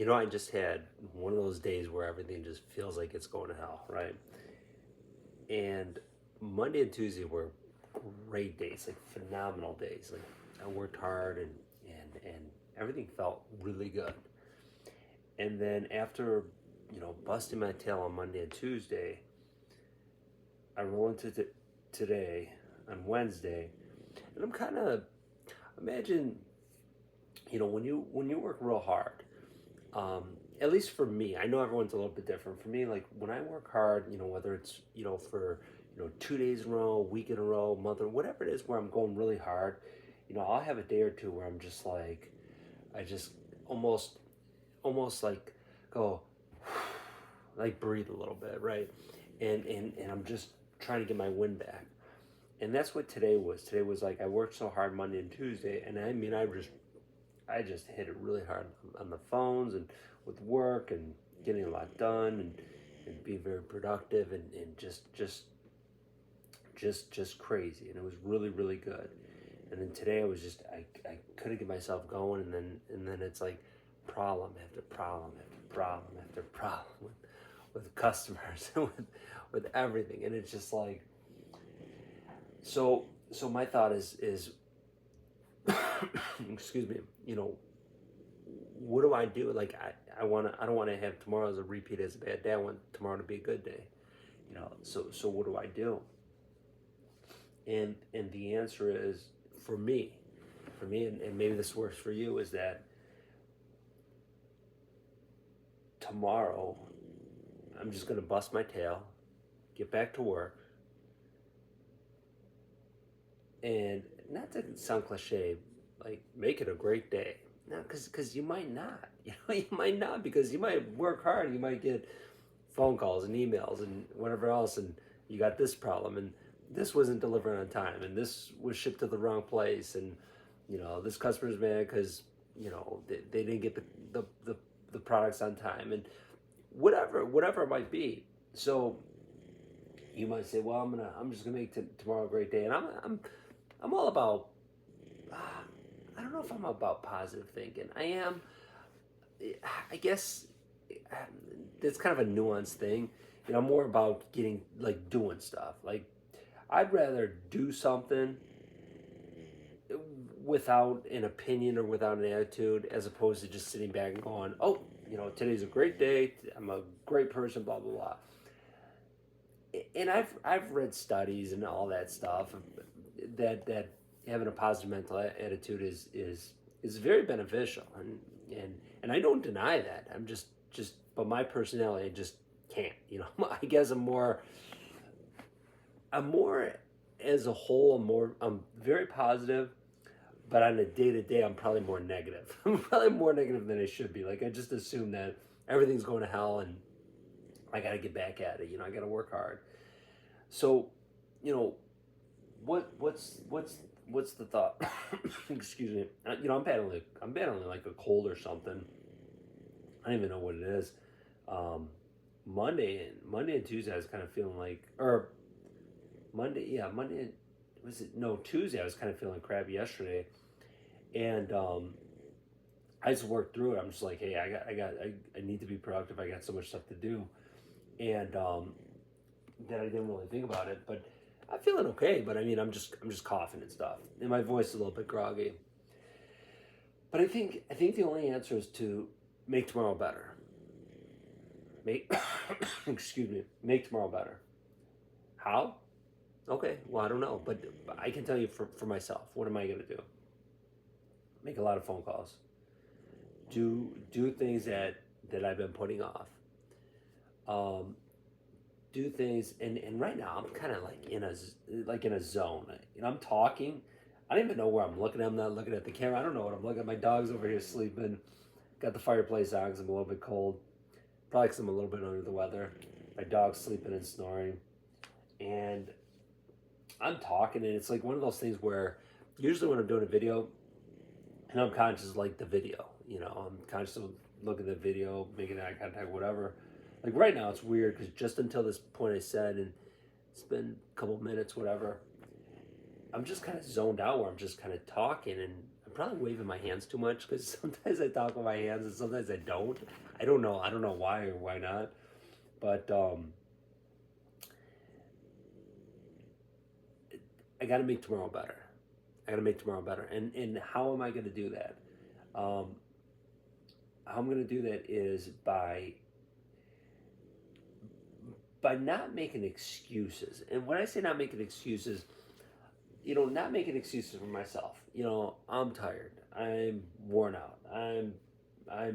I just had one of those days where everything just feels like it's going to hell, right? And Monday and Tuesday were great days, like phenomenal days. Like I worked hard and everything felt really good. And then after, busting my tail on Monday and Tuesday, I roll into today on Wednesday, and I'm kind of imagine, when you work real hard. At least for me, I know everyone's a little bit different. For me, like when I work hard, whether it's for 2 days in a row, a week in a row, a month, or whatever it is, where I'm going really hard, I'll have a day or two where I'm just like, I just almost like go like breathe a little bit, right? And I'm just trying to get my wind back. And that's what today was. Today was like I worked so hard Monday and Tuesday, and I mean I just hit it really hard on the phones and with work and getting a lot done and being very productive and just crazy. And it was really, really good. And then today I was just I couldn't get myself going, and then it's like problem after problem after problem after problem with customers and with everything. And it's just like, so my thought is excuse me, what do I do? Like I don't want to have tomorrow as a repeat as a bad day. I want tomorrow to be a good day. So what do I do? And the answer is, for me, and maybe this works for you, is that tomorrow I'm just gonna bust my tail, get back to work, and not to sound cliche, like make it a great day. No, because you might not. You might not, because you might work hard. You might get phone calls and emails and whatever else, and you got this problem, and this wasn't delivered on time, and this was shipped to the wrong place, and this customer's mad because they didn't get the products on time, and whatever it might be. So you might say, well, I'm just gonna make tomorrow a great day, and I'm all about. I don't know if I'm about positive thinking. I am. I guess it's kind of a nuanced thing. I'm more about getting like doing stuff. Like I'd rather do something without an opinion or without an attitude, as opposed to just sitting back and going, oh, today's a great day. I'm a great person. Blah blah blah. And I've read studies and all that stuff that having a positive mental attitude is very beneficial, and I don't deny that. I'm just but my personality, I just can't. I guess I'm more as a whole. I'm very positive, but on a day to day, I'm probably more negative. I'm probably more negative than I should be. Like I just assume that everything's going to hell and I got to get back at it. I got to work hard. So, you know, what's the thought? Excuse me. I'm battling like a cold or something. I don't even know what it is. Um, Monday and Tuesday, I was kind of feeling like, or Monday, yeah, Monday. Was it no Tuesday? I was kind of feeling crappy yesterday, and I just worked through it. I'm just like, hey, I need to be productive. I got so much stuff to do, and that I didn't really think about it. But I'm feeling okay. But I mean, I'm just coughing and stuff, and my voice is a little bit groggy. But I think the only answer is to make tomorrow better. Make excuse me, make tomorrow better. How? Okay, well I don't know, but I can tell you for myself. What am I gonna do? Make a lot of phone calls. Do things that I've been putting off. Um, do things, and right now I'm kind of like in a zone. I'm talking. I don't even know where I'm looking. I'm not looking at the camera. I don't know what I'm looking at. My dog's over here sleeping. Got the fireplace on because I'm a little bit cold. Probably because I'm a little bit under the weather. My dog's sleeping and snoring, and I'm talking, and it's like one of those things where usually when I'm doing a video, and I'm conscious of like the video. I'm conscious of looking at the video, making eye contact, whatever. Like right now, it's weird because just until this point I said, and it's been a couple minutes, whatever. I'm just kind of zoned out where I'm just kind of talking, and I'm probably waving my hands too much because sometimes I talk with my hands and sometimes I don't. I don't know. I don't know why or why not. But I got to make tomorrow better. I got to make tomorrow better. And how am I going to do that? Um, how I'm going to do that is by not making excuses. And when I say not making excuses, not making excuses for myself. I'm tired. I'm worn out. I'm, I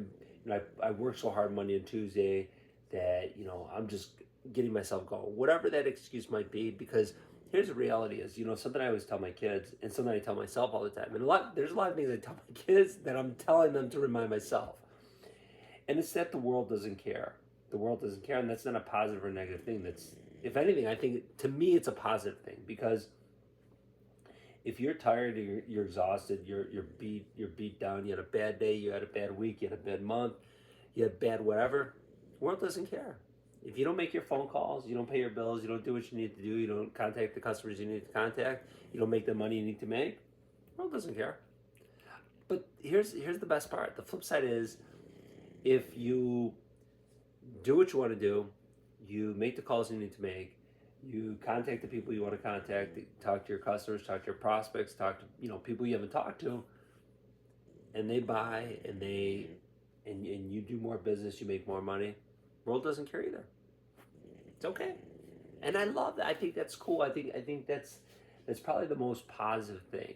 work so hard Monday and Tuesday that, I'm just getting myself going. Whatever that excuse might be, because here's the reality is, something I always tell my kids and something I tell myself all the time. And there's a lot of things I tell my kids that I'm telling them to remind myself. And it's that the world doesn't care. The world doesn't care, and that's not a positive or negative thing. That's, if anything, I think to me it's a positive thing, because if you're tired, you're exhausted, you're beat down, you had a bad day, you had a bad week, you had a bad month, you had bad whatever, the world doesn't care. If you don't make your phone calls, you don't pay your bills, you don't do what you need to do, you don't contact the customers you need to contact, you don't make the money you need to make, the world doesn't care. But here's the best part. The flip side is, if you do what you want to do, you make the calls you need to make, you contact the people you want to contact, talk to your customers, talk to your prospects, talk to people you haven't talked to, and they buy, and you do more business, you make more money. World doesn't care either. It's okay, and I love that. I think that's cool. I think that's probably the most positive thing.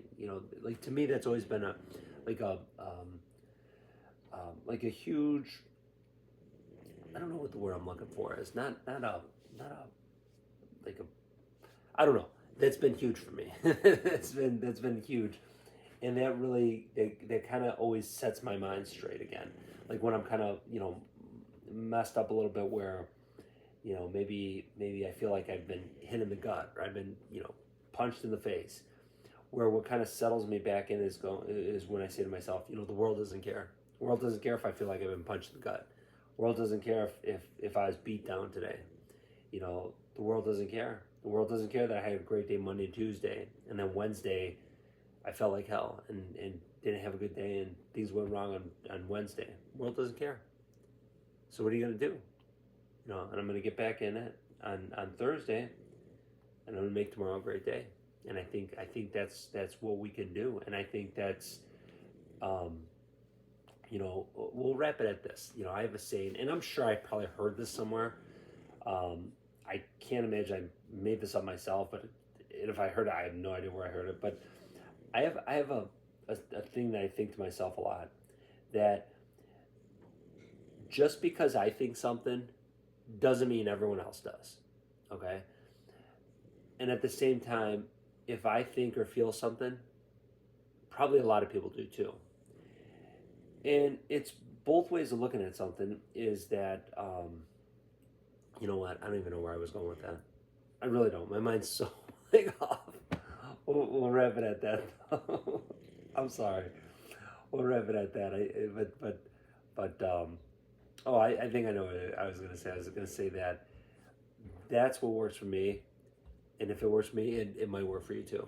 Like, to me, that's always been like a huge. I don't know what the word I'm looking for is. Not a like a. I don't know. That's been huge for me. that's been huge, and that kind of always sets my mind straight again. Like when I'm kind of messed up a little bit, where maybe I feel like I've been hit in the gut, or I've been punched in the face. Where what kind of settles me back in is when I say to myself, the world doesn't care. The world doesn't care if I feel like I've been punched in the gut. The world doesn't care if I was beat down today. The world doesn't care. The world doesn't care that I had a great day Monday and Tuesday, and then Wednesday I felt like hell and didn't have a good day, and things went wrong on Wednesday. The world doesn't care. So what are you going to do? And I'm going to get back in it on Thursday, and I'm going to make tomorrow a great day. And I think that's what we can do. And I think that's, we'll wrap it at this. I have a saying, and I'm sure I probably heard this somewhere. I can't imagine I made this up myself, but if I heard it, I have no idea where I heard it. But I have a thing that I think to myself a lot, that just because I think something doesn't mean everyone else does. Okay? And at the same time, if I think or feel something, probably a lot of people do too. And it's both ways of looking at something. Is that, you know what? I don't even know where I was going with that. I really don't. My mind's so off. We'll wrap it at that. I'm sorry. We'll wrap it at that. I think I know what I was going to say. I was going to say that that's what works for me. And if it works for me, it might work for you too.